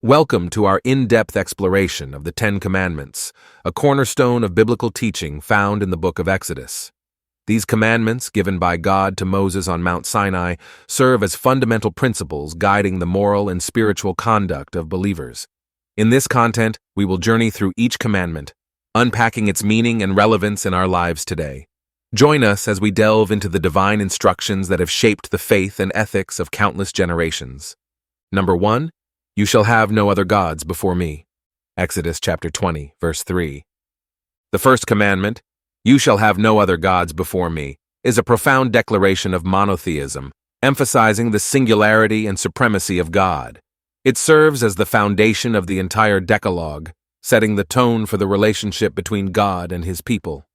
Welcome to our in-depth exploration of the Ten Commandments, a cornerstone of biblical teaching found in the book of Exodus. These commandments, given by God to Moses on Mount Sinai, serve as fundamental principles guiding the moral and spiritual conduct of believers. In this content, we will journey through each commandment, unpacking its meaning and relevance in our lives today. Join us as we delve into the divine instructions that have shaped the faith and ethics of countless generations. Number 1. You shall have no other gods before me. Exodus chapter 20, verse 3. The first commandment, you shall have no other gods before me, is a profound declaration of monotheism, emphasizing the singularity and supremacy of God. It serves as the foundation of the entire Decalogue, setting the tone for the relationship between God and his people.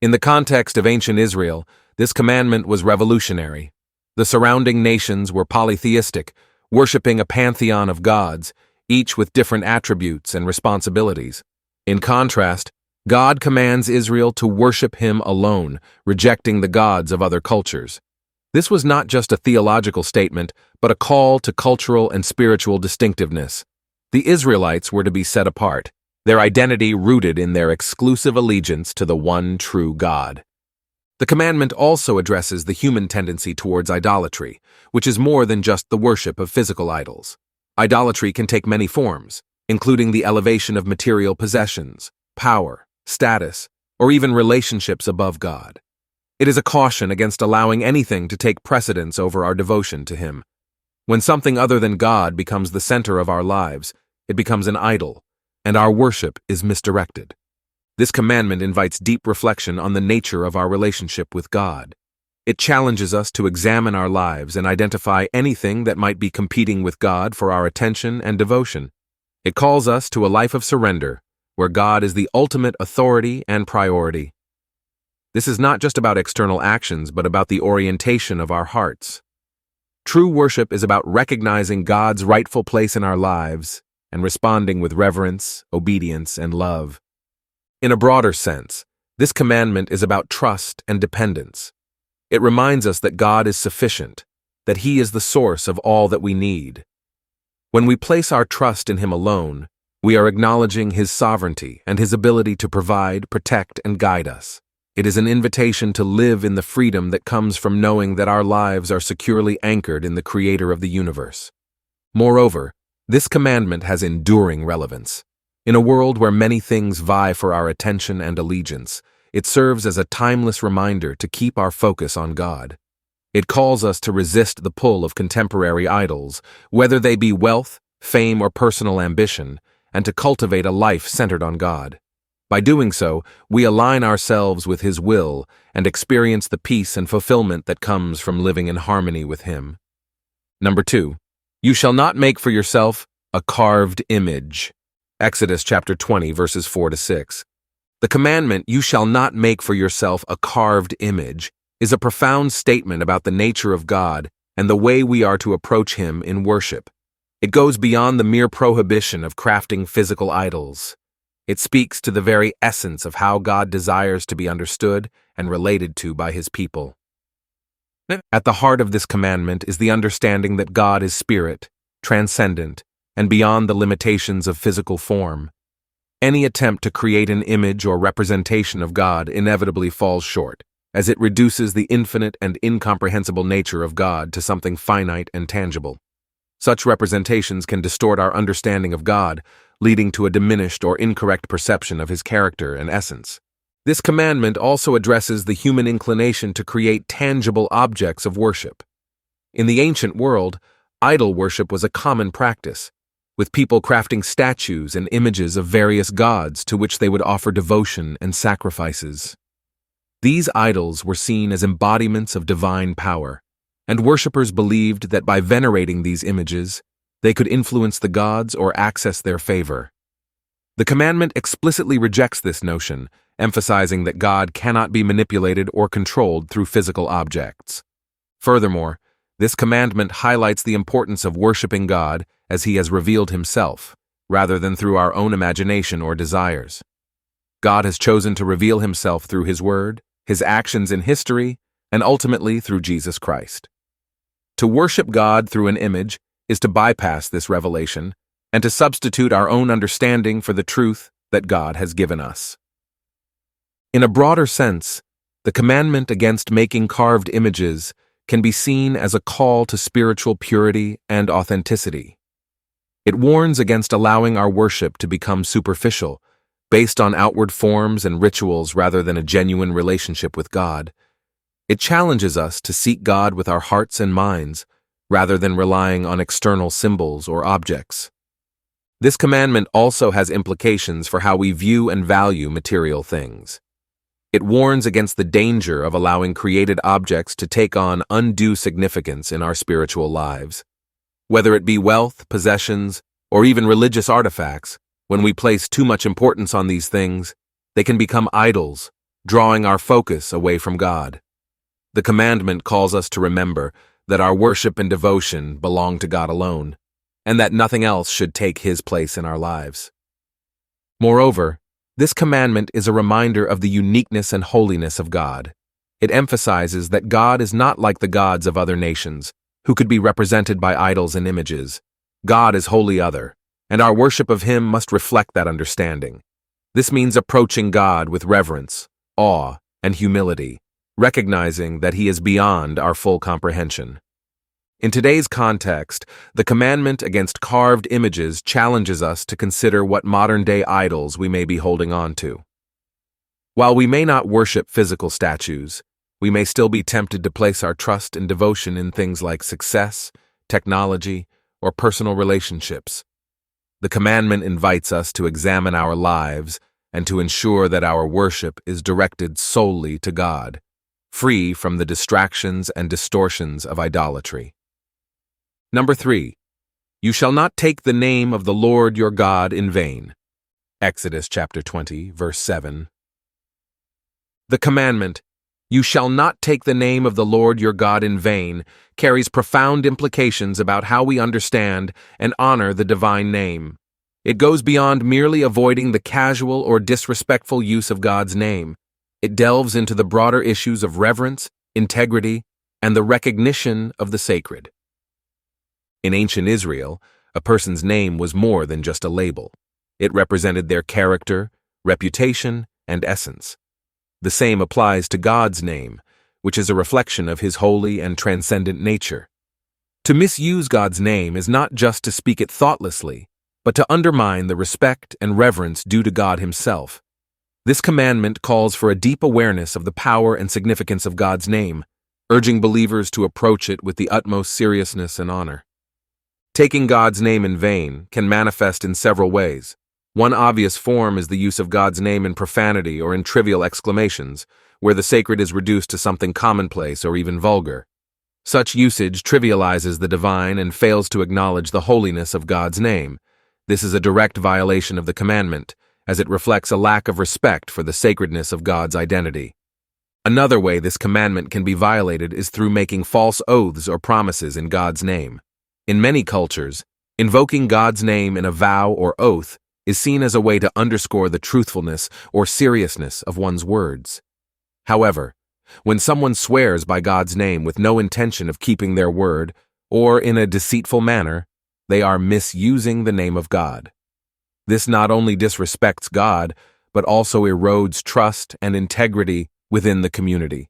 In the context of ancient Israel, this commandment was revolutionary. The surrounding nations were polytheistic, worshipping a pantheon of gods, each with different attributes and responsibilities. In contrast, God commands Israel to worship him alone, rejecting the gods of other cultures. This was not just a theological statement, but a call to cultural and spiritual distinctiveness. The Israelites were to be set apart, their identity rooted in their exclusive allegiance to the one true God. The commandment also addresses the human tendency towards idolatry, which is more than just the worship of physical idols. Idolatry can take many forms, including the elevation of material possessions, power, status, or even relationships above God. It is a caution against allowing anything to take precedence over our devotion to him. When something other than God becomes the center of our lives, it becomes an idol, and our worship is misdirected. This commandment invites deep reflection on the nature of our relationship with God. It challenges us to examine our lives and identify anything that might be competing with God for our attention and devotion. It calls us to a life of surrender, where God is the ultimate authority and priority. This is not just about external actions, but about the orientation of our hearts. True worship is about recognizing God's rightful place in our lives and responding with reverence, obedience, and love. In a broader sense, this commandment is about trust and dependence. It reminds us that God is sufficient, that he is the source of all that we need. When we place our trust in him alone, we are acknowledging his sovereignty and his ability to provide, protect, and guide us. It is an invitation to live in the freedom that comes from knowing that our lives are securely anchored in the Creator of the universe. Moreover, this commandment has enduring relevance. In a world where many things vie for our attention and allegiance, it serves as a timeless reminder to keep our focus on God. It calls us to resist the pull of contemporary idols, whether they be wealth, fame, or personal ambition, and to cultivate a life centered on God. By doing so, we align ourselves with his will and experience the peace and fulfillment that comes from living in harmony with him. Number 2. You shall not make for yourself a carved image. Exodus chapter 20, verses 4-6. The commandment, you shall not make for yourself a carved image, is a profound statement about the nature of God and the way we are to approach him in worship. It goes beyond the mere prohibition of crafting physical idols. It speaks to the very essence of how God desires to be understood and related to by his people. At the heart of this commandment is the understanding that God is spirit, transcendent, and beyond the limitations of physical form. Any attempt to create an image or representation of God inevitably falls short, as it reduces the infinite and incomprehensible nature of God to something finite and tangible. Such representations can distort our understanding of God, leading to a diminished or incorrect perception of his character and essence. This commandment also addresses the human inclination to create tangible objects of worship. In the ancient world, idol worship was a common practice, with people crafting statues and images of various gods to which they would offer devotion and sacrifices. These idols were seen as embodiments of divine power, and worshippers believed that by venerating these images, they could influence the gods or access their favor. The commandment explicitly rejects this notion, emphasizing that God cannot be manipulated or controlled through physical objects. Furthermore, this commandment highlights the importance of worshiping God as he has revealed himself, rather than through our own imagination or desires. God has chosen to reveal himself through his word, his actions in history, and ultimately through Jesus Christ. To worship God through an image is to bypass this revelation and to substitute our own understanding for the truth that God has given us. In a broader sense, the commandment against making carved images can be seen as a call to spiritual purity and authenticity. It warns against allowing our worship to become superficial, based on outward forms and rituals rather than a genuine relationship with God. It challenges us to seek God with our hearts and minds, rather than relying on external symbols or objects. This commandment also has implications for how we view and value material things. It warns against the danger of allowing created objects to take on undue significance in our spiritual lives. Whether it be wealth, possessions, or even religious artifacts, when we place too much importance on these things, they can become idols, drawing our focus away from God. The commandment calls us to remember that our worship and devotion belong to God alone, and that nothing else should take His place in our lives. Moreover, this commandment is a reminder of the uniqueness and holiness of God. It emphasizes that God is not like the gods of other nations, who could be represented by idols and images. God is wholly other, and our worship of Him must reflect that understanding. This means approaching God with reverence, awe, and humility, recognizing that He is beyond our full comprehension. In today's context, the commandment against carved images challenges us to consider what modern-day idols we may be holding on to. While we may not worship physical statues, we may still be tempted to place our trust and devotion in things like success, technology, or personal relationships. The commandment invites us to examine our lives and to ensure that our worship is directed solely to God, free from the distractions and distortions of idolatry. Number 3, you shall not take the name of the Lord your God in vain. Exodus chapter 20, verse 7. The commandment, you shall not take the name of the Lord your God in vain, carries profound implications about how we understand and honor the divine name. It goes beyond merely avoiding the casual or disrespectful use of God's name. It delves into the broader issues of reverence, integrity, and the recognition of the sacred. In ancient Israel, a person's name was more than just a label. It represented their character, reputation, and essence. The same applies to God's name, which is a reflection of His holy and transcendent nature. To misuse God's name is not just to speak it thoughtlessly, but to undermine the respect and reverence due to God Himself. This commandment calls for a deep awareness of the power and significance of God's name, urging believers to approach it with the utmost seriousness and honor. Taking God's name in vain can manifest in several ways. One obvious form is the use of God's name in profanity or in trivial exclamations, where the sacred is reduced to something commonplace or even vulgar. Such usage trivializes the divine and fails to acknowledge the holiness of God's name. This is a direct violation of the commandment, as it reflects a lack of respect for the sacredness of God's identity. Another way this commandment can be violated is through making false oaths or promises in God's name. In many cultures, invoking God's name in a vow or oath is seen as a way to underscore the truthfulness or seriousness of one's words. However, when someone swears by God's name with no intention of keeping their word, or in a deceitful manner, they are misusing the name of God. This not only disrespects God, but also erodes trust and integrity within the community.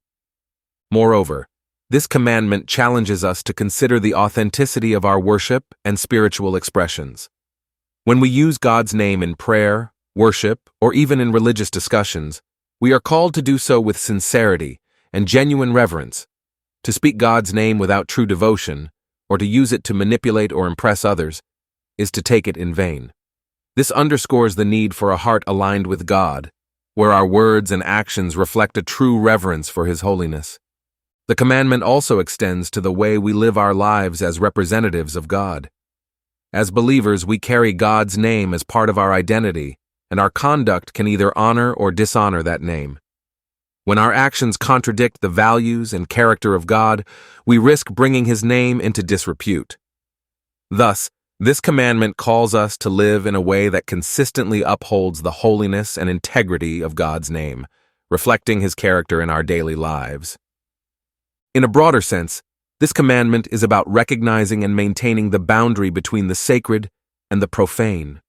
Moreover, this commandment challenges us to consider the authenticity of our worship and spiritual expressions. When we use God's name in prayer, worship, or even in religious discussions, we are called to do so with sincerity and genuine reverence. To speak God's name without true devotion, or to use it to manipulate or impress others, is to take it in vain. This underscores the need for a heart aligned with God, where our words and actions reflect a true reverence for His holiness. The commandment also extends to the way we live our lives as representatives of God. As believers, we carry God's name as part of our identity, and our conduct can either honor or dishonor that name. When our actions contradict the values and character of God, we risk bringing His name into disrepute. Thus, this commandment calls us to live in a way that consistently upholds the holiness and integrity of God's name, reflecting His character in our daily lives. In a broader sense, this commandment is about recognizing and maintaining the boundary between the sacred and the profane.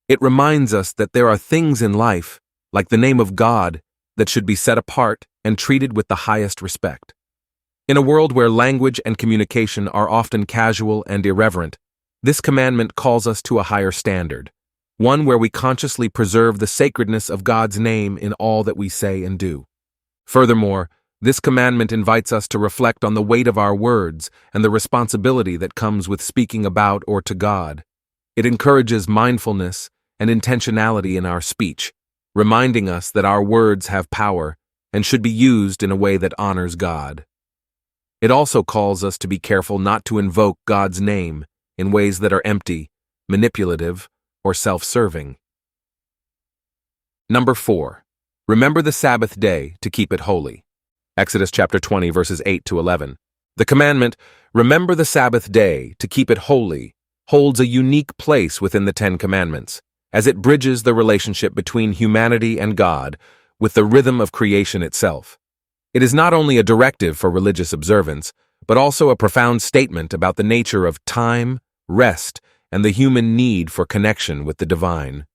It reminds us that there are things in life, like the name of God, that should be set apart and treated with the highest respect. In a world where language and communication are often casual and irreverent, this commandment calls us to a higher standard, one where we consciously preserve the sacredness of God's name in all that we say and do. Furthermore, this commandment invites us to reflect on the weight of our words and the responsibility that comes with speaking about or to God. It encourages mindfulness and intentionality in our speech, reminding us that our words have power and should be used in a way that honors God. It also calls us to be careful not to invoke God's name in ways that are empty, manipulative, or self-serving. Number 4. Remember the Sabbath day to keep it holy. Exodus chapter 20, verses 8 to 11. The commandment, "Remember the Sabbath day to keep it holy," holds a unique place within the Ten Commandments, as it bridges the relationship between humanity and God with the rhythm of creation itself. It is not only a directive for religious observance, but also a profound statement about the nature of time, rest, and the human need for connection with the divine.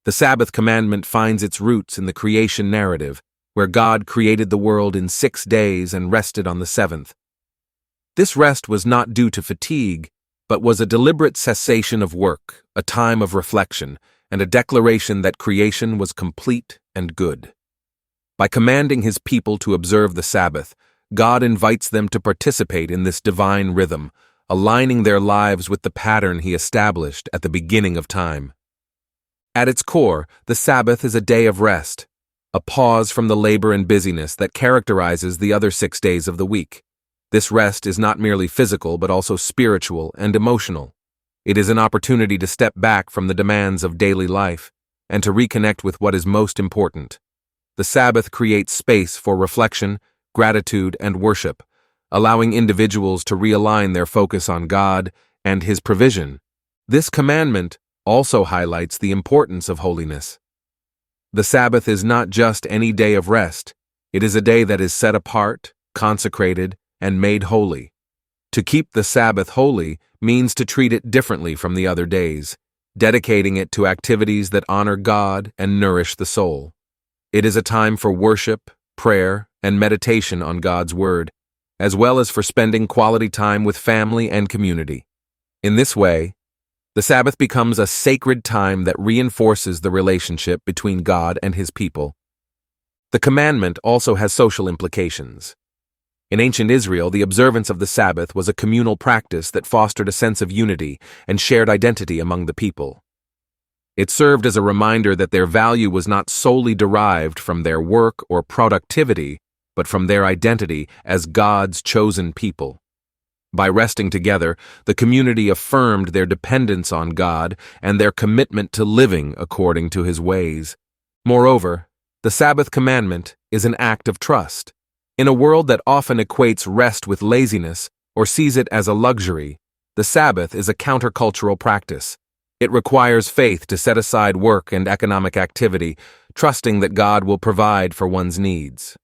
The Sabbath commandment finds its roots in the creation narrative, where God created the world in 6 days and rested on the seventh. This rest was not due to fatigue, but was a deliberate cessation of work, a time of reflection, and a declaration that creation was complete and good. By commanding his people to observe the Sabbath, God invites them to participate in this divine rhythm, aligning their lives with the pattern he established at the beginning of time. At its core, the Sabbath is a day of rest, a pause from the labor and busyness that characterizes the other 6 days of the week. This rest is not merely physical but also spiritual and emotional. It is an opportunity to step back from the demands of daily life and to reconnect with what is most important. The Sabbath creates space for reflection, gratitude, and worship, allowing individuals to realign their focus on God and his provision. This commandment also highlights the importance of holiness. The Sabbath is not just any day of rest. It is a day that is set apart, consecrated, and made holy. To keep the Sabbath holy means to treat it differently from the other days, dedicating it to activities that honor God and nourish the soul. It is a time for worship, prayer, and meditation on God's Word, as well as for spending quality time with family and community. In this way, the Sabbath becomes a sacred time that reinforces the relationship between God and his people. The commandment also has social implications. In ancient Israel, the observance of the Sabbath was a communal practice that fostered a sense of unity and shared identity among the people. It served as a reminder that their value was not solely derived from their work or productivity, but from their identity as God's chosen people. By resting together, the community affirmed their dependence on God and their commitment to living according to his ways. Moreover, the Sabbath commandment is an act of trust. In a world that often equates rest with laziness or sees it as a luxury, the Sabbath is a countercultural practice. It requires faith to set aside work and economic activity, trusting that God will provide for one's needs.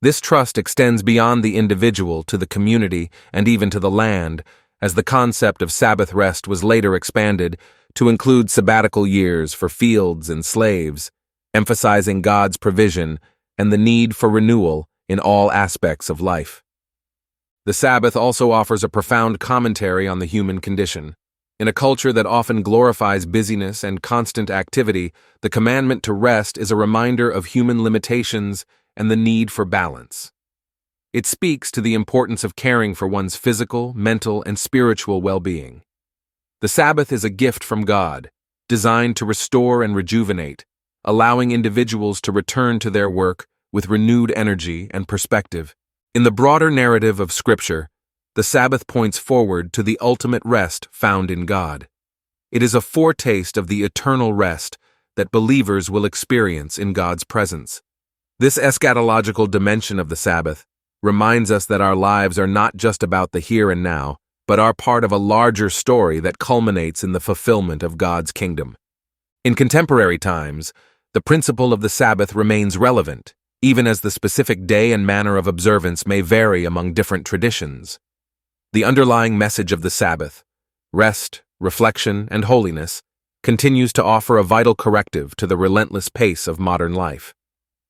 This trust extends beyond the individual to the community and even to the land, as the concept of Sabbath rest was later expanded to include sabbatical years for fields and slaves, emphasizing God's provision and the need for renewal in all aspects of life. The Sabbath also offers a profound commentary on the human condition. In a culture that often glorifies busyness and constant activity, the commandment to rest is a reminder of human limitations and the need for balance. It speaks to the importance of caring for one's physical, mental, and spiritual well-being. The Sabbath is a gift from God, designed to restore and rejuvenate, allowing individuals to return to their work with renewed energy and perspective. In the broader narrative of Scripture, the Sabbath points forward to the ultimate rest found in God. It is a foretaste of the eternal rest that believers will experience in God's presence. This eschatological dimension of the Sabbath reminds us that our lives are not just about the here and now, but are part of a larger story that culminates in the fulfillment of God's kingdom. In contemporary times, the principle of the Sabbath remains relevant, even as the specific day and manner of observance may vary among different traditions. The underlying message of the Sabbath, rest, reflection, and holiness, continues to offer a vital corrective to the relentless pace of modern life.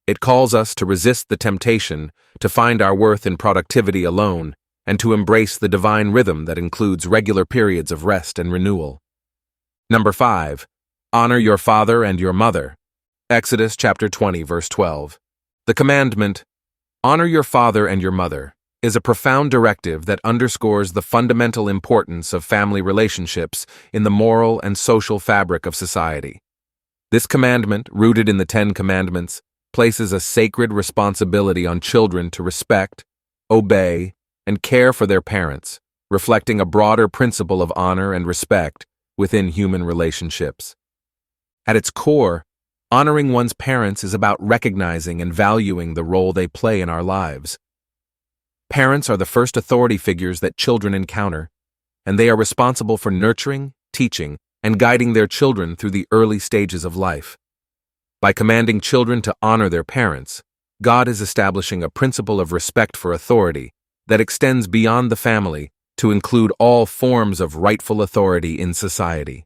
It calls us to resist the temptation to find our worth in productivity alone and to embrace the divine rhythm that includes regular periods of rest and renewal. Number 5. Honor your father and your mother. Exodus chapter 20, verse 12. The commandment, "Honor your father and your mother," is a profound directive that underscores the fundamental importance of family relationships in the moral and social fabric of society. This commandment, rooted in the Ten Commandments, places a sacred responsibility on children to respect, obey, and care for their parents, reflecting a broader principle of honor and respect within human relationships. At its core, honoring one's parents is about recognizing and valuing the role they play in our lives. Parents are the first authority figures that children encounter, and they are responsible for nurturing, teaching, and guiding their children through the early stages of life. By commanding children to honor their parents, God is establishing a principle of respect for authority that extends beyond the family to include all forms of rightful authority in society.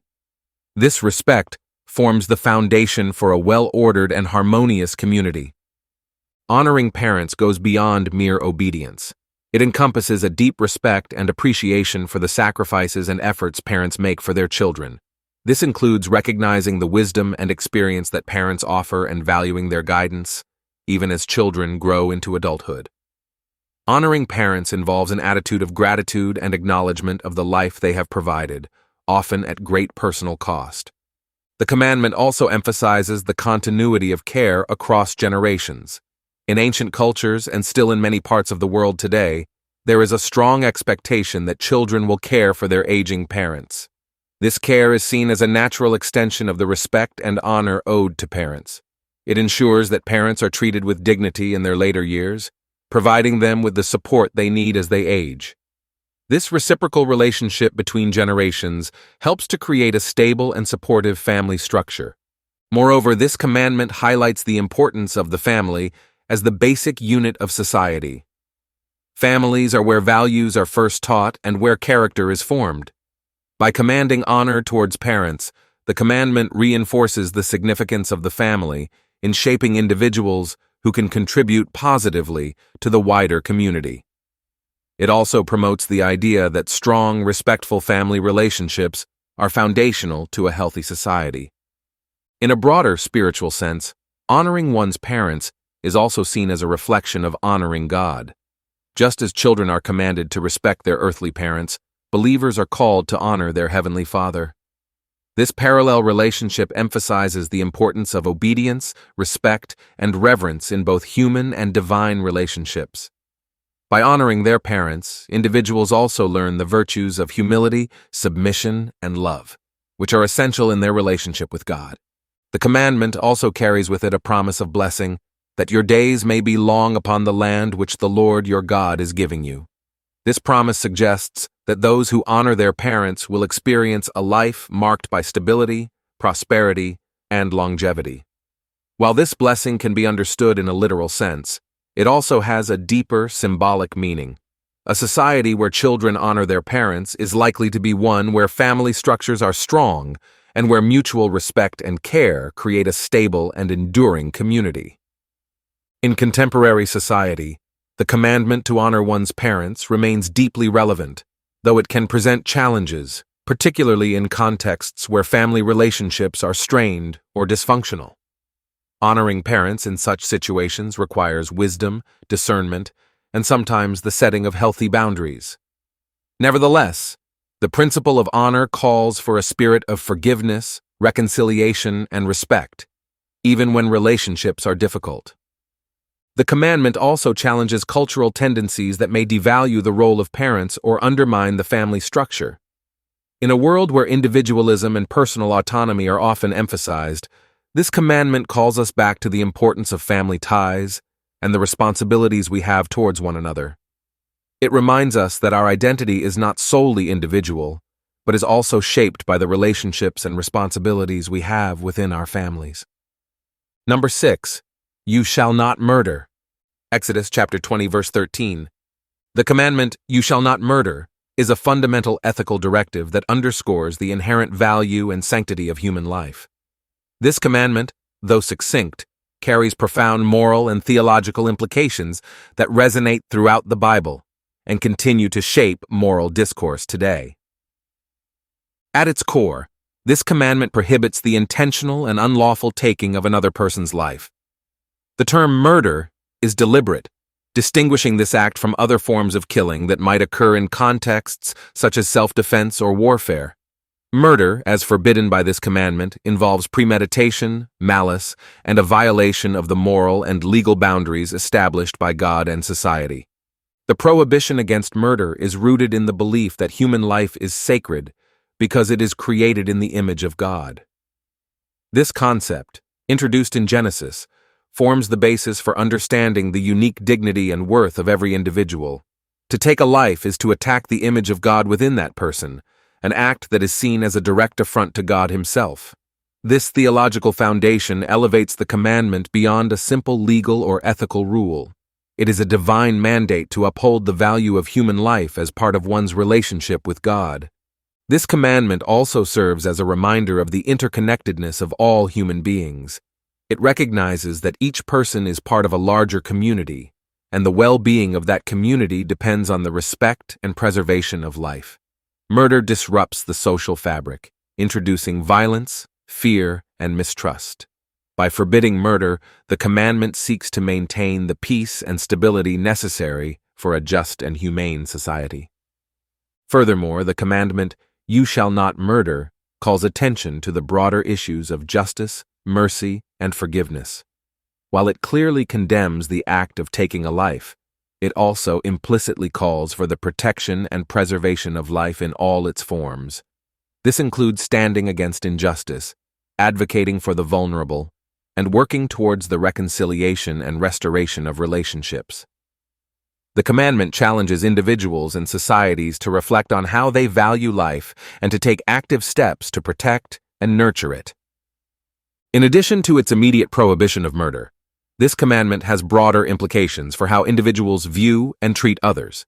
This respect forms the foundation for a well-ordered and harmonious community. Honoring parents goes beyond mere obedience. It encompasses a deep respect and appreciation for the sacrifices and efforts parents make for their children. This includes recognizing the wisdom and experience that parents offer and valuing their guidance, even as children grow into adulthood. Honoring parents involves an attitude of gratitude and acknowledgement of the life they have provided, often at great personal cost. The commandment also emphasizes the continuity of care across generations. In ancient cultures, and still in many parts of the world today, there is a strong expectation that children will care for their aging parents. This care is seen as a natural extension of the respect and honor owed to parents. It ensures that parents are treated with dignity in their later years, providing them with the support they need as they age. This reciprocal relationship between generations helps to create a stable and supportive family structure. Moreover, this commandment highlights the importance of the family as the basic unit of society. Families are where values are first taught and where character is formed. By commanding honor towards parents, the commandment reinforces the significance of the family in shaping individuals who can contribute positively to the wider community. It also promotes the idea that strong, respectful family relationships are foundational to a healthy society. In a broader spiritual sense, honoring one's parents is also seen as a reflection of honoring God. Just as children are commanded to respect their earthly parents, believers are called to honor their heavenly Father. This parallel relationship emphasizes the importance of obedience, respect, and reverence in both human and divine relationships. By honoring their parents, individuals also learn the virtues of humility, submission, and love, which are essential in their relationship with God. The commandment also carries with it a promise of blessing, that your days may be long upon the land which the Lord your God is giving you. This promise suggests that those who honor their parents will experience a life marked by stability, prosperity, and longevity. While this blessing can be understood in a literal sense, it also has a deeper symbolic meaning. A society where children honor their parents is likely to be one where family structures are strong and where mutual respect and care create a stable and enduring community. In contemporary society, the commandment to honor one's parents remains deeply relevant, though it can present challenges, particularly in contexts where family relationships are strained or dysfunctional. Honoring parents in such situations requires wisdom, discernment, and sometimes the setting of healthy boundaries. Nevertheless, the principle of honor calls for a spirit of forgiveness, reconciliation, and respect, even when relationships are difficult. The commandment also challenges cultural tendencies that may devalue the role of parents or undermine the family structure. In a world where individualism and personal autonomy are often emphasized, this commandment calls us back to the importance of family ties and the responsibilities we have towards one another. It reminds us that our identity is not solely individual, but is also shaped by the relationships and responsibilities we have within our families. Number 6. You shall not murder. Exodus chapter 20, verse 13. The commandment, "You shall not murder," is a fundamental ethical directive that underscores the inherent value and sanctity of human life. This commandment, though succinct, carries profound moral and theological implications that resonate throughout the Bible and continue to shape moral discourse today. At its core, this commandment prohibits the intentional and unlawful taking of another person's life. The term murder is deliberate, distinguishing this act from other forms of killing that might occur in contexts such as self-defense or warfare. Murder, as forbidden by this commandment, involves premeditation, malice, and a violation of the moral and legal boundaries established by God and society. The prohibition against murder is rooted in the belief that human life is sacred because it is created in the image of God. This concept, introduced in Genesis, forms the basis for understanding the unique dignity and worth of every individual. To take a life is to attack the image of God within that person, an act that is seen as a direct affront to God Himself. This theological foundation elevates the commandment beyond a simple legal or ethical rule. It is a divine mandate to uphold the value of human life as part of one's relationship with God. This commandment also serves as a reminder of the interconnectedness of all human beings. It recognizes that each person is part of a larger community, and the well-being of that community depends on the respect and preservation of life. Murder disrupts the social fabric, introducing violence, fear, and mistrust. By forbidding murder, the commandment seeks to maintain the peace and stability necessary for a just and humane society. Furthermore, the commandment, "You shall not murder," calls attention to the broader issues of justice, mercy, and forgiveness. While it clearly condemns the act of taking a life, it also implicitly calls for the protection and preservation of life in all its forms. This includes standing against injustice, advocating for the vulnerable, and working towards the reconciliation and restoration of relationships. The commandment challenges individuals and societies to reflect on how they value life and to take active steps to protect and nurture it. In addition to its immediate prohibition of murder, this commandment has broader implications for how individuals view and treat others.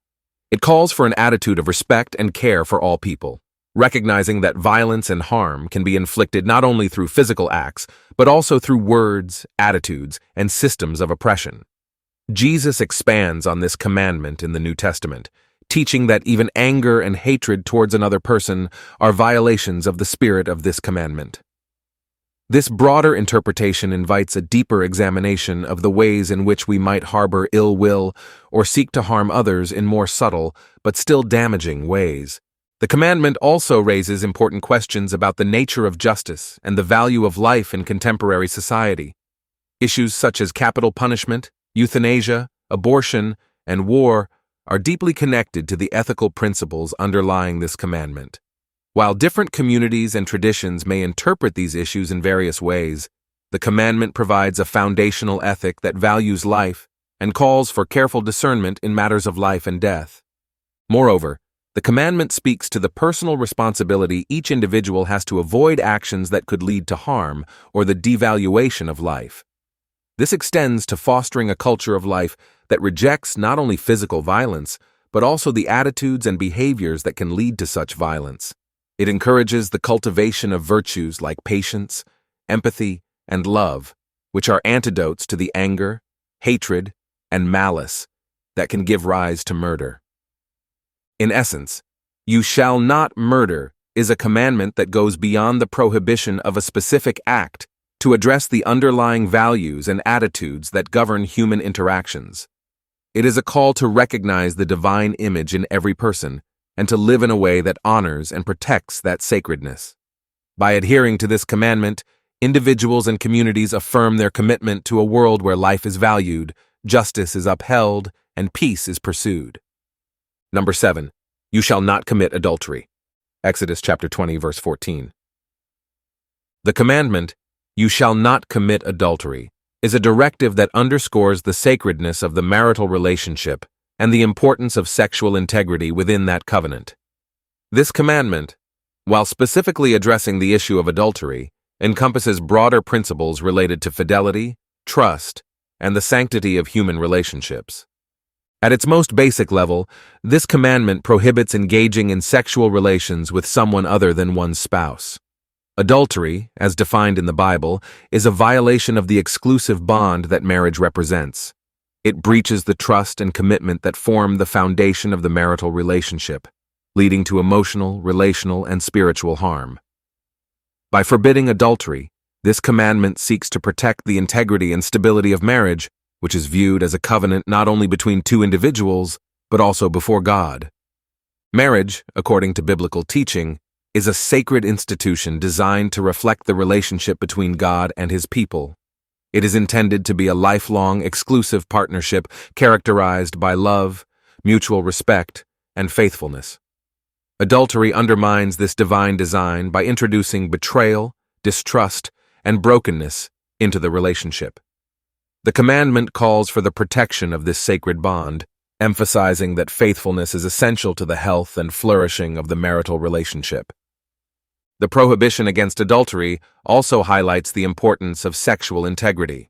It calls for an attitude of respect and care for all people, recognizing that violence and harm can be inflicted not only through physical acts, but also through words, attitudes, and systems of oppression. Jesus expands on this commandment in the New Testament, teaching that even anger and hatred towards another person are violations of the spirit of this commandment. This broader interpretation invites a deeper examination of the ways in which we might harbor ill will or seek to harm others in more subtle but still damaging ways. The commandment also raises important questions about the nature of justice and the value of life in contemporary society. Issues such as capital punishment, euthanasia, abortion, and war are deeply connected to the ethical principles underlying this commandment. While different communities and traditions may interpret these issues in various ways, the commandment provides a foundational ethic that values life and calls for careful discernment in matters of life and death. Moreover, the commandment speaks to the personal responsibility each individual has to avoid actions that could lead to harm or the devaluation of life. This extends to fostering a culture of life that rejects not only physical violence, but also the attitudes and behaviors that can lead to such violence. It encourages the cultivation of virtues like patience, empathy, and love, which are antidotes to the anger, hatred, and malice that can give rise to murder. In essence, "You shall not murder" is a commandment that goes beyond the prohibition of a specific act to address the underlying values and attitudes that govern human interactions. It is a call to recognize the divine image in every person and to live in a way that honors and protects that sacredness. By adhering to this commandment, individuals and communities affirm their commitment to a world where life is valued, justice is upheld, and peace is pursued. Number 7. You shall not commit adultery. Exodus chapter 20, verse 14. The commandment, "You shall not commit adultery," is a directive that underscores the sacredness of the marital relationship and the importance of sexual integrity within that covenant. This commandment, while specifically addressing the issue of adultery, encompasses broader principles related to fidelity, trust, and the sanctity of human relationships. At its most basic level, this commandment prohibits engaging in sexual relations with someone other than one's spouse. Adultery, as defined in the Bible, is a violation of the exclusive bond that marriage represents. It breaches the trust and commitment that form the foundation of the marital relationship, leading to emotional, relational, and spiritual harm. By forbidding adultery, this commandment seeks to protect the integrity and stability of marriage, which is viewed as a covenant not only between two individuals, but also before God. Marriage, according to biblical teaching, is a sacred institution designed to reflect the relationship between God and His people. It is intended to be a lifelong, exclusive partnership characterized by love, mutual respect, and faithfulness. Adultery undermines this divine design by introducing betrayal, distrust, and brokenness into the relationship. The commandment calls for the protection of this sacred bond, emphasizing that faithfulness is essential to the health and flourishing of the marital relationship. The prohibition against adultery also highlights the importance of sexual integrity.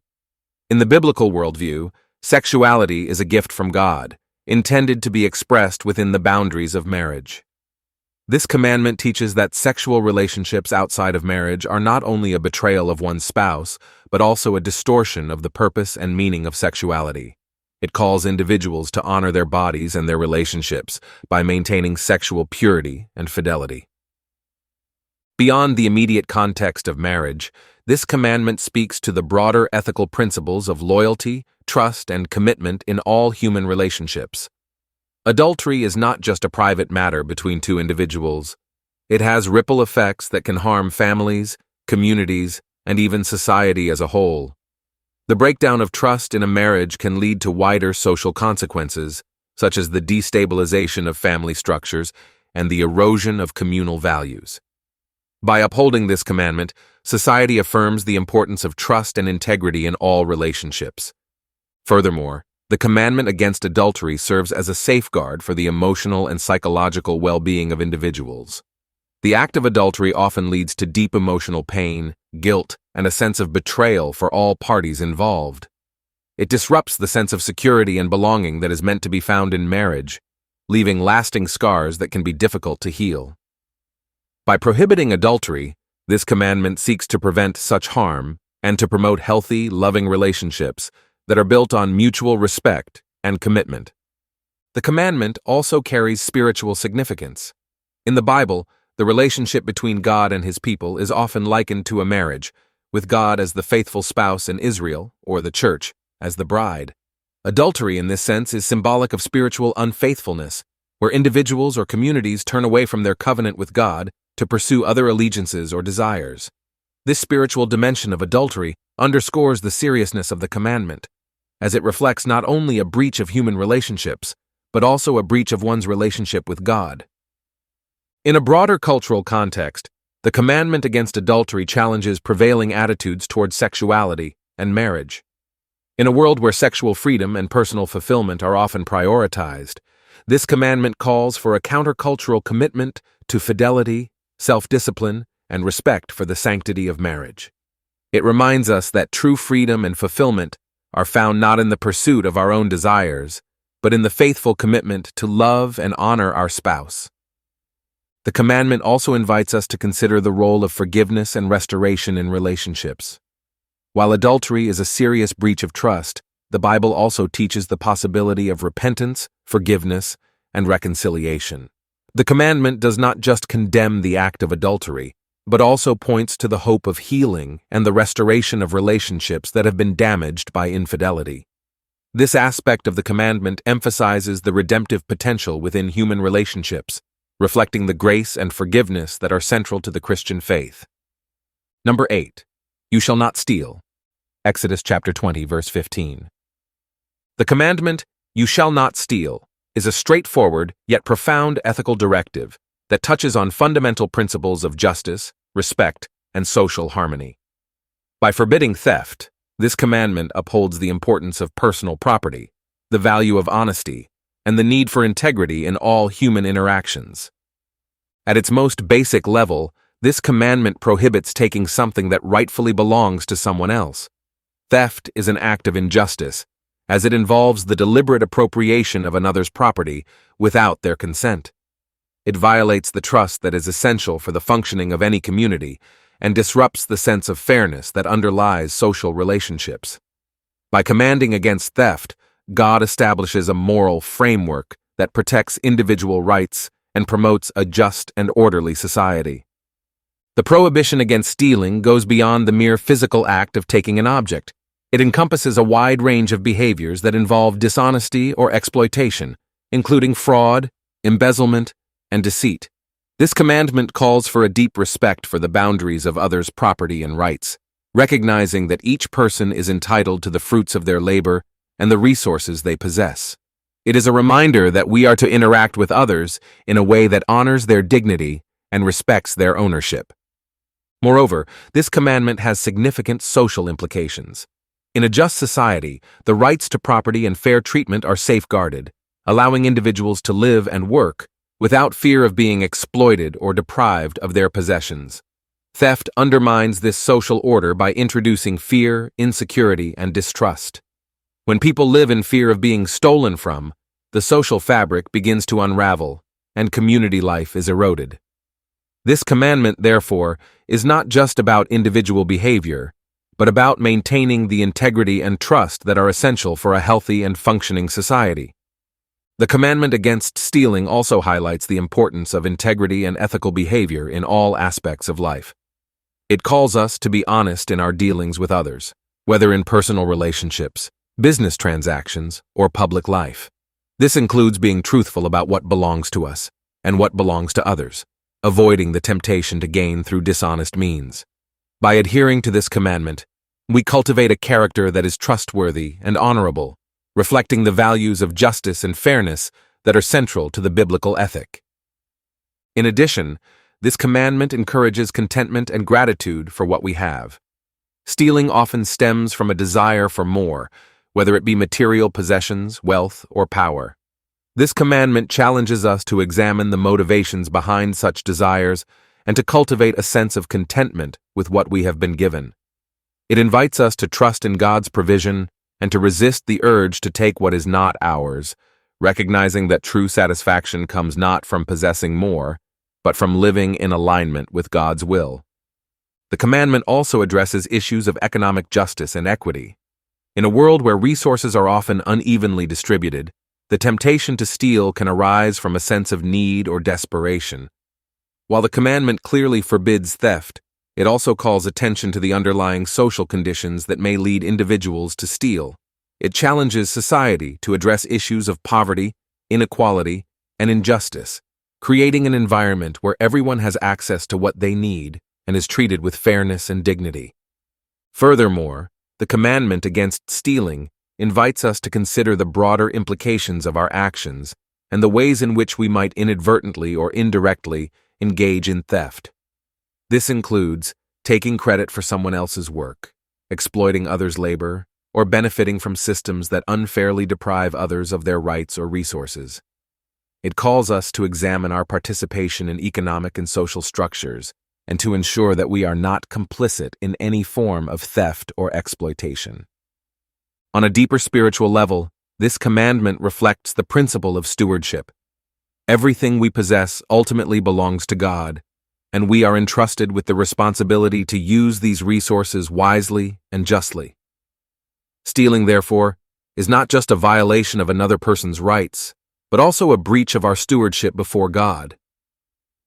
In the biblical worldview, sexuality is a gift from God, intended to be expressed within the boundaries of marriage. This commandment teaches that sexual relationships outside of marriage are not only a betrayal of one's spouse, but also a distortion of the purpose and meaning of sexuality. It calls individuals to honor their bodies and their relationships by maintaining sexual purity and fidelity. Beyond the immediate context of marriage, this commandment speaks to the broader ethical principles of loyalty, trust, and commitment in all human relationships. Adultery is not just a private matter between two individuals. It has ripple effects that can harm families, communities, and even society as a whole. The breakdown of trust in a marriage can lead to wider social consequences, such as the destabilization of family structures and the erosion of communal values. By upholding this commandment, society affirms the importance of trust and integrity in all relationships. Furthermore, the commandment against adultery serves as a safeguard for the emotional and psychological well-being of individuals. The act of adultery often leads to deep emotional pain, guilt, and a sense of betrayal for all parties involved. It disrupts the sense of security and belonging that is meant to be found in marriage, leaving lasting scars that can be difficult to heal. By prohibiting adultery, this commandment seeks to prevent such harm and to promote healthy, loving relationships that are built on mutual respect and commitment. The commandment also carries spiritual significance. In the Bible, the relationship between God and His people is often likened to a marriage, with God as the faithful spouse and Israel, or the church, as the bride. Adultery in this sense is symbolic of spiritual unfaithfulness, where individuals or communities turn away from their covenant with God to pursue other allegiances or desires. This spiritual dimension of adultery underscores the seriousness of the commandment, as it reflects not only a breach of human relationships, but also a breach of one's relationship with God. In a broader cultural context, the commandment against adultery challenges prevailing attitudes towards sexuality and marriage. In a world where sexual freedom and personal fulfillment are often prioritized, this commandment calls for a countercultural commitment to fidelity, self-discipline, and respect for the sanctity of marriage. It reminds us that true freedom and fulfillment are found not in the pursuit of our own desires, but in the faithful commitment to love and honor our spouse. The commandment also invites us to consider the role of forgiveness and restoration in relationships. While adultery is a serious breach of trust, the Bible also teaches the possibility of repentance, forgiveness, and reconciliation. The commandment does not just condemn the act of adultery, but also points to the hope of healing and the restoration of relationships that have been damaged by infidelity. This aspect of the commandment emphasizes the redemptive potential within human relationships, reflecting the grace and forgiveness that are central to the Christian faith. Number 8. You shall not steal. Exodus chapter 20, verse 15. The commandment, "You shall not steal," is a straightforward yet profound ethical directive that touches on fundamental principles of justice, respect, and social harmony. By forbidding theft, this commandment upholds the importance of personal property, the value of honesty, and the need for integrity in all human interactions. At its most basic level, this commandment prohibits taking something that rightfully belongs to someone else. Theft is an act of injustice, as it involves the deliberate appropriation of another's property without their consent. It violates the trust that is essential for the functioning of any community and disrupts the sense of fairness that underlies social relationships. By commanding against theft, God establishes a moral framework that protects individual rights and promotes a just and orderly society. The prohibition against stealing goes beyond the mere physical act of taking an object. It encompasses a wide range of behaviors that involve dishonesty or exploitation, including fraud, embezzlement, and deceit. This commandment calls for a deep respect for the boundaries of others' property and rights, recognizing that each person is entitled to the fruits of their labor and the resources they possess. It is a reminder that we are to interact with others in a way that honors their dignity and respects their ownership. Moreover, this commandment has significant social implications. In a just society, the rights to property and fair treatment are safeguarded, allowing individuals to live and work without fear of being exploited or deprived of their possessions. Theft undermines this social order by introducing fear, insecurity, and distrust. When people live in fear of being stolen from, the social fabric begins to unravel, and community life is eroded. This commandment, therefore, is not just about individual behavior, but about maintaining the integrity and trust that are essential for a healthy and functioning society. The commandment against stealing also highlights the importance of integrity and ethical behavior in all aspects of life. It calls us to be honest in our dealings with others, whether in personal relationships, business transactions, or public life. This includes being truthful about what belongs to us and what belongs to others, avoiding the temptation to gain through dishonest means. By adhering to this commandment, we cultivate a character that is trustworthy and honorable, reflecting the values of justice and fairness that are central to the biblical ethic. In addition, this commandment encourages contentment and gratitude for what we have. Stealing often stems from a desire for more, whether it be material possessions, wealth, or power. This commandment challenges us to examine the motivations behind such desires and to cultivate a sense of contentment with what we have been given. It invites us to trust in God's provision and to resist the urge to take what is not ours, recognizing that true satisfaction comes not from possessing more, but from living in alignment with God's will. The commandment also addresses issues of economic justice and equity. In a world where resources are often unevenly distributed, the temptation to steal can arise from a sense of need or desperation. While the commandment clearly forbids theft, it also calls attention to the underlying social conditions that may lead individuals to steal. It challenges society to address issues of poverty, inequality, and injustice, creating an environment where everyone has access to what they need and is treated with fairness and dignity. Furthermore, the commandment against stealing invites us to consider the broader implications of our actions and the ways in which we might inadvertently or indirectly engage in theft. This includes taking credit for someone else's work, exploiting others' labor, or benefiting from systems that unfairly deprive others of their rights or resources. It calls us to examine our participation in economic and social structures and to ensure that we are not complicit in any form of theft or exploitation. On a deeper spiritual level, this commandment reflects the principle of stewardship. Everything we possess ultimately belongs to God, and we are entrusted with the responsibility to use these resources wisely and justly. Stealing, therefore, is not just a violation of another person's rights, but also a breach of our stewardship before God.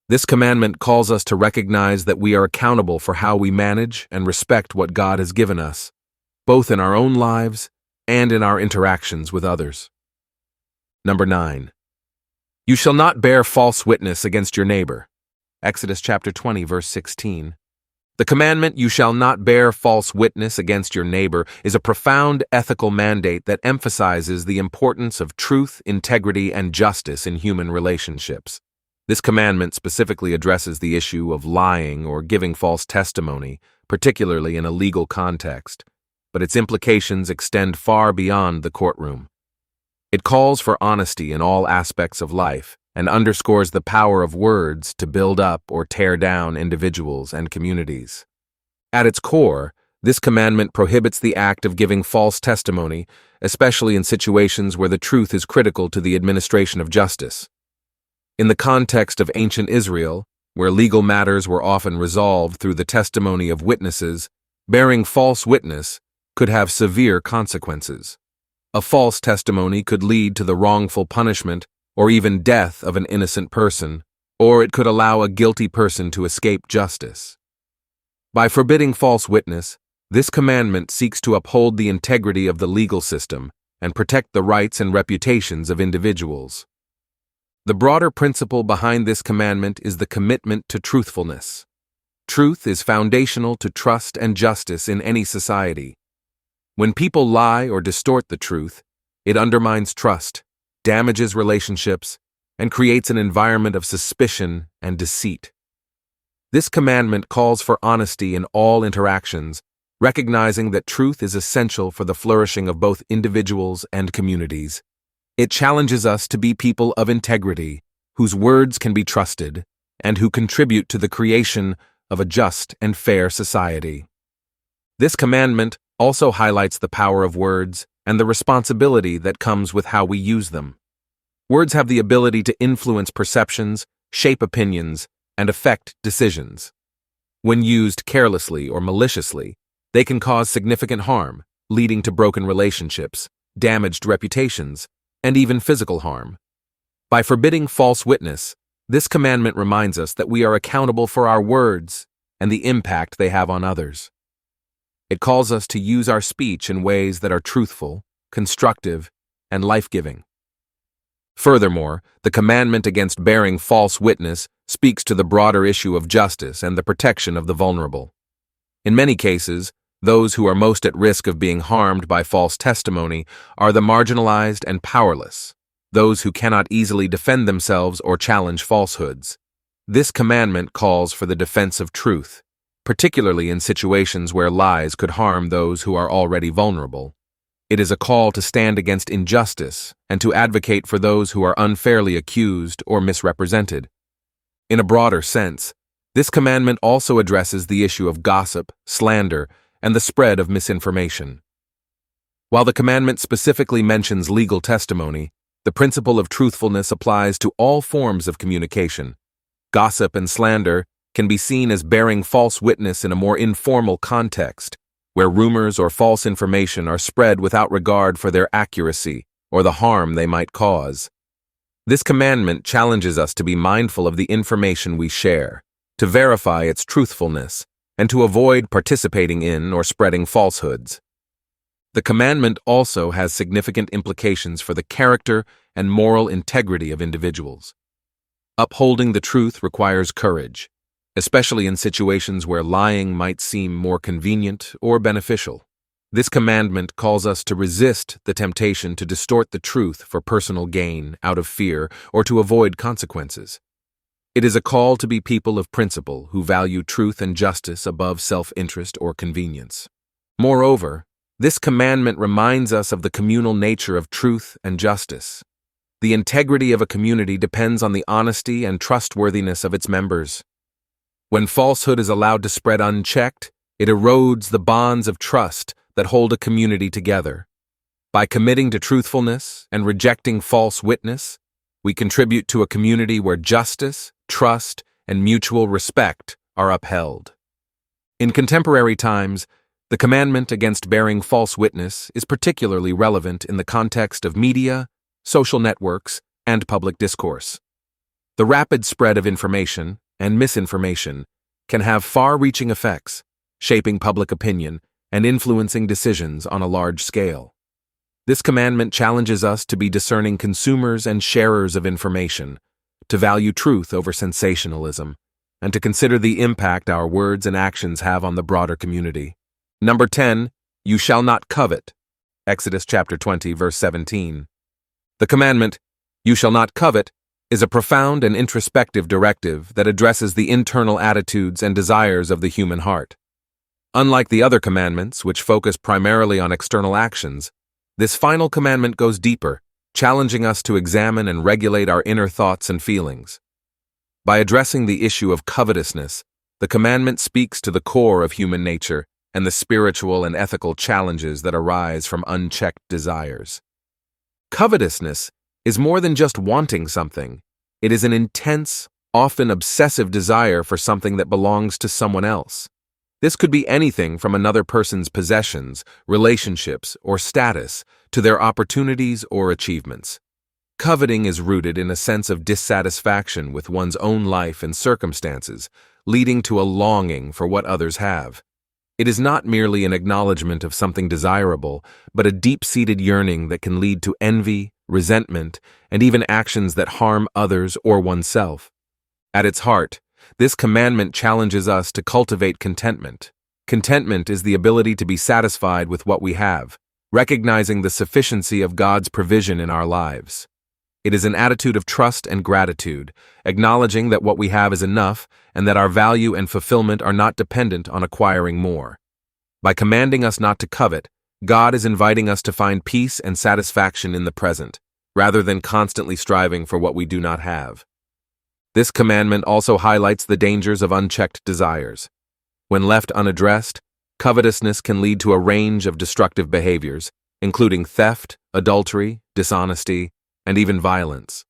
This commandment calls us to recognize that we are accountable for how we manage and respect what God has given us, both in our own lives and in our interactions with others. Number 9. You shall not bear false witness against your neighbor. Exodus chapter 20, verse 16. The commandment, you shall not bear false witness against your neighbor, is a profound ethical mandate that emphasizes the importance of truth, integrity, and justice in human relationships. This commandment specifically addresses the issue of lying or giving false testimony, particularly in a legal context, but its implications extend far beyond the courtroom. It calls for honesty in all aspects of life and underscores the power of words to build up or tear down individuals and communities. At its core, This commandment prohibits the act of giving false testimony, especially in situations where the truth is critical to the administration of justice. In the context of ancient Israel, where legal matters were often resolved through the testimony of witnesses, bearing false witness could have severe consequences. A false testimony could lead to the wrongful punishment or even death of an innocent person, or it could allow a guilty person to escape justice. By forbidding false witness, this commandment seeks to uphold the integrity of the legal system and protect the rights and reputations of individuals. The broader principle behind this commandment is the commitment to truthfulness. Truth is foundational to trust and justice in any society. When people lie or distort the truth, it undermines trust, damages relationships, and creates an environment of suspicion and deceit. This commandment calls for honesty in all interactions, recognizing that truth is essential for the flourishing of both individuals and communities. It challenges us to be people of integrity, whose words can be trusted, and who contribute to the creation of a just and fair society. This commandment also highlights the power of words and the responsibility that comes with how we use them. Words have the ability to influence perceptions, shape opinions, and affect decisions. When used carelessly or maliciously, they can cause significant harm, leading to broken relationships, damaged reputations, and even physical harm. By forbidding false witness, this commandment reminds us that we are accountable for our words and the impact they have on others. It calls us to use our speech in ways that are truthful, constructive, and life-giving. Furthermore, the commandment against bearing false witness speaks to the broader issue of justice and the protection of the vulnerable. In many cases, those who are most at risk of being harmed by false testimony are the marginalized and powerless, those who cannot easily defend themselves or challenge falsehoods. This commandment calls for the defense of truth, particularly in situations where lies could harm those who are already vulnerable. It is a call to stand against injustice and to advocate for those who are unfairly accused or misrepresented. In a broader sense, this commandment also addresses the issue of gossip, slander, and the spread of misinformation. While the commandment specifically mentions legal testimony, the principle of truthfulness applies to all forms of communication. Gossip and slander can be seen as bearing false witness in a more informal context, where rumors or false information are spread without regard for their accuracy or the harm they might cause. This commandment challenges us to be mindful of the information we share, to verify its truthfulness, and to avoid participating in or spreading falsehoods. The commandment also has significant implications for the character and moral integrity of individuals. Upholding the truth requires courage, especially in situations where lying might seem more convenient or beneficial. This commandment calls us to resist the temptation to distort the truth for personal gain out of fear or to avoid consequences. It is a call to be people of principle who value truth and justice above self-interest or convenience. Moreover, this commandment reminds us of the communal nature of truth and justice. The integrity of a community depends on the honesty and trustworthiness of its members. When falsehood is allowed to spread unchecked, it erodes the bonds of trust that hold a community together. By committing to truthfulness and rejecting false witness, we contribute to a community where justice, trust, and mutual respect are upheld. In contemporary times, the commandment against bearing false witness is particularly relevant in the context of media, social networks, and public discourse. The rapid spread of information and misinformation can have far-reaching effects, shaping public opinion and influencing decisions on a large scale. This commandment challenges us to be discerning consumers and sharers of information, to value truth over sensationalism, and to consider the impact our words and actions have on the broader community. Number 10, you shall not covet. Exodus chapter 20, verse 17. The commandment, you shall not covet, is a profound and introspective directive that addresses the internal attitudes and desires of the human heart. Unlike the other commandments, which focus primarily on external actions, this final commandment goes deeper, challenging us to examine and regulate our inner thoughts and feelings. By addressing the issue of covetousness, the commandment speaks to the core of human nature and the spiritual and ethical challenges that arise from unchecked desires. Covetousness is more than just wanting something. It is an intense, often obsessive desire for something that belongs to someone else. This could be anything from another person's possessions, relationships, or status to their opportunities or achievements. Coveting is rooted in a sense of dissatisfaction with one's own life and circumstances, leading to a longing for what others have. It is not merely an acknowledgement of something desirable, but a deep-seated yearning that can lead to envy, resentment, and even actions that harm others or oneself. At its heart, this commandment challenges us to cultivate contentment. Contentment is the ability to be satisfied with what we have, recognizing the sufficiency of God's provision in our lives. It is an attitude of trust and gratitude, acknowledging that what we have is enough and that our value and fulfillment are not dependent on acquiring more. By commanding us not to covet, God is inviting us to find peace and satisfaction in the present, rather than constantly striving for what we do not have. This commandment also highlights the dangers of unchecked desires. When left unaddressed, covetousness can lead to a range of destructive behaviors, including theft, adultery, dishonesty, and even violence.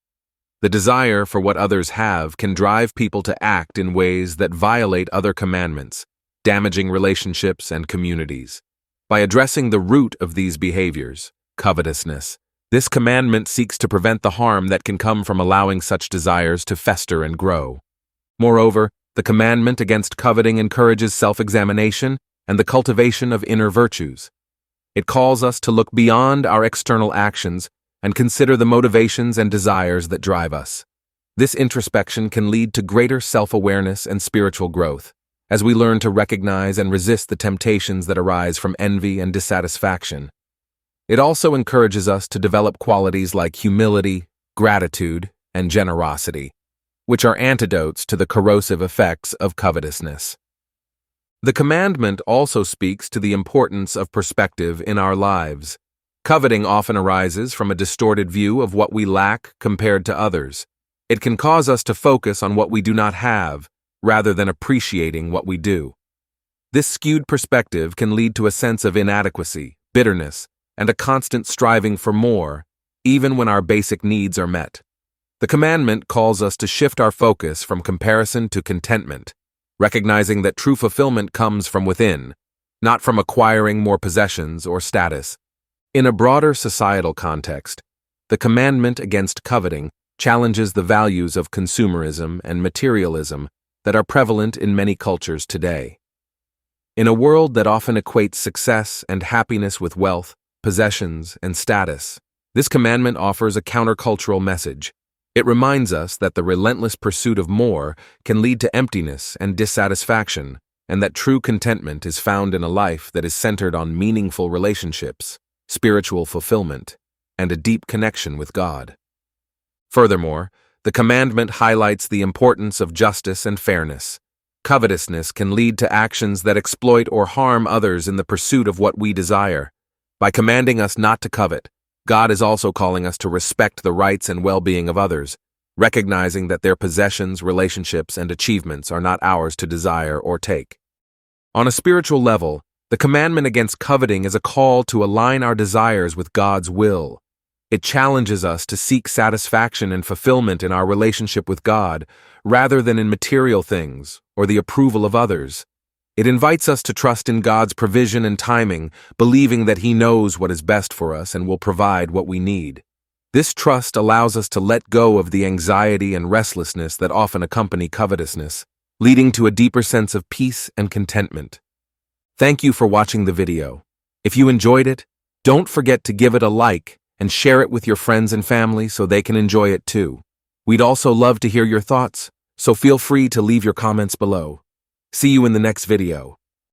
The desire for what others have can drive people to act in ways that violate other commandments, damaging relationships and communities. By addressing the root of these behaviors, covetousness, this commandment seeks to prevent the harm that can come from allowing such desires to fester and grow. Moreover, the commandment against coveting encourages self-examination and the cultivation of inner virtues. It calls us to look beyond our external actions and consider the motivations and desires that drive us. This introspection can lead to greater self-awareness and spiritual growth, as we learn to recognize and resist the temptations that arise from envy and dissatisfaction. It also encourages us to develop qualities like humility, gratitude, and generosity, which are antidotes to the corrosive effects of covetousness. The commandment also speaks to the importance of perspective in our lives. Coveting often arises from a distorted view of what we lack compared to others. It can cause us to focus on what we do not have, rather than appreciating what we do. This skewed perspective can lead to a sense of inadequacy, bitterness, and a constant striving for more, even when our basic needs are met. The commandment calls us to shift our focus from comparison to contentment, recognizing that true fulfillment comes from within, not from acquiring more possessions or status. In a broader societal context, the commandment against coveting challenges the values of consumerism and materialism that are prevalent in many cultures today. In a world that often equates success and happiness with wealth, possessions, and status, this commandment offers a countercultural message. It reminds us that the relentless pursuit of more can lead to emptiness and dissatisfaction, and that true contentment is found in a life that is centered on meaningful relationships, spiritual fulfillment, and a deep connection with God. Furthermore, the commandment highlights the importance of justice and fairness. Covetousness can lead to actions that exploit or harm others in the pursuit of what we desire. By commanding us not to covet, God is also calling us to respect the rights and well-being of others, recognizing that their possessions, relationships, and achievements are not ours to desire or take. On a spiritual level, the commandment against coveting is a call to align our desires with God's will. It challenges us to seek satisfaction and fulfillment in our relationship with God, rather than in material things or the approval of others. It invites us to trust in God's provision and timing, believing that He knows what is best for us and will provide what we need. This trust allows us to let go of the anxiety and restlessness that often accompany covetousness, leading to a deeper sense of peace and contentment. Thank you for watching the video. If you enjoyed it, don't forget to give it a like and share it with your friends and family so they can enjoy it too. We'd also love to hear your thoughts, so feel free to leave your comments below. See you in the next video.